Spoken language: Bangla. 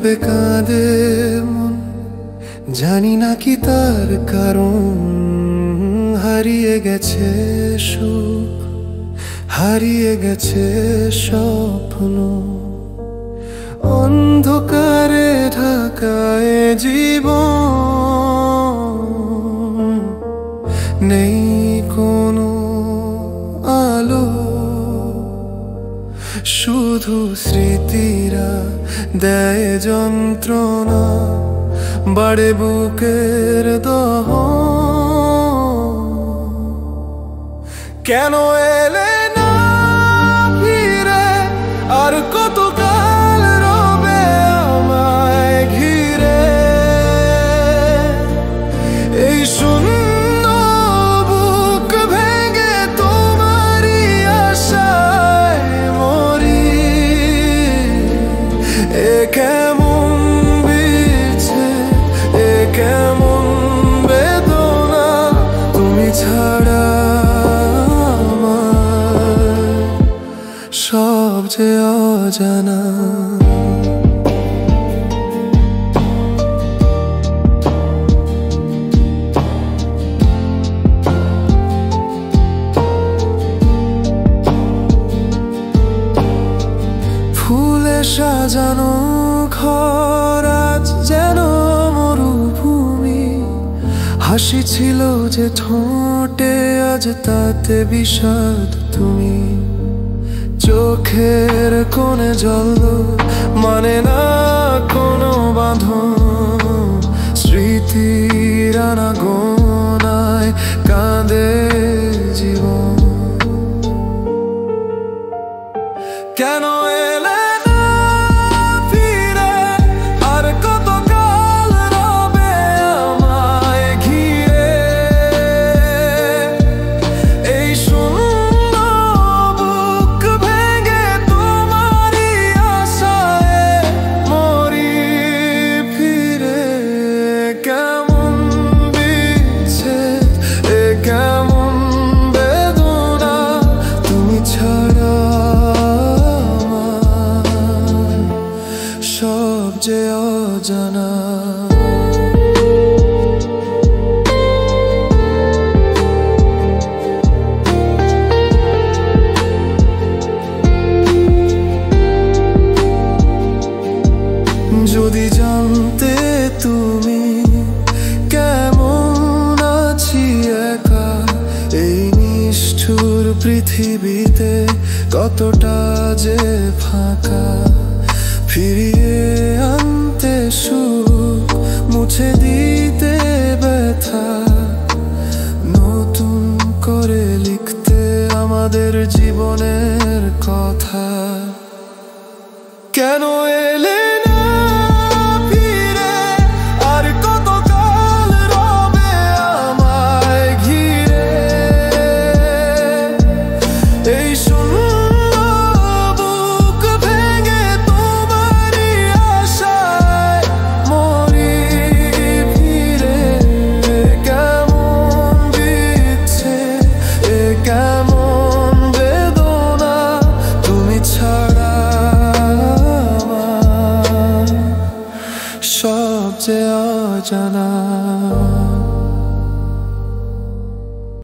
নীরবে কাঁদে মন, জানি না কি তার কারণ। হারিয়ে গেছে সুখ, হারিয়ে গেছে স্বপ্ন, অন্ধকারে ঢাকায় জীবন। নেই কোনো আলো, শুধু স্মৃতিরা দেয় যন্ত্রণা, বাড়ে বুকের দহন। কেন এলে না ফিরে, আর কতকাল রবে আমায় ঘিরে? এই শূন্য বুক ভেঙে তোমারই আশায় মরি। এ কেমন বিচ্ছেদ, এ কেমন বেদনা, তুমি ছাড়া সব যে অজানা। ফুলে সাজানো ঘর আজ যেন মরুভূমি। হাসি ছিল যে ঠোঁটে, আজ তাতে বিষাদ তুমি। চোখের কোণে জল মানে না কোনো বাঁধন, স্মৃতির আনাগোনায় কাঁদে জীবন। কেন এলে না ফিরে, আর কতকাল রবে আমায় ঘিরে? এই শূন্য বুক ভেঙে তোমারই আশায় মরি ফিরে। কেমন বিচ্ছেদ, এ কেমন বেদনা, তুমি ছাড়া সব যে অজানা। যদি জানতে তুমি কেমন আছি একা এই নিষ্ঠুর পৃথিবীতে, কতটা যে ফাঁকা। ফিরিয়ে আনতে সুখ, মুছে দিতে ব্যথা, নতুন করে লিখতে আমাদের জীবনের কথা। কেন এলে না ফিরে, আর কতকাল রবে আমায় ঘিরে? এই শূন্য বুক ভেঙে তোমারই আশায় মরি ফিরে। কেমন বিচ্ছেদ, এ কেমন বেদনা, তুমি ছাড়া সব যে অজানা।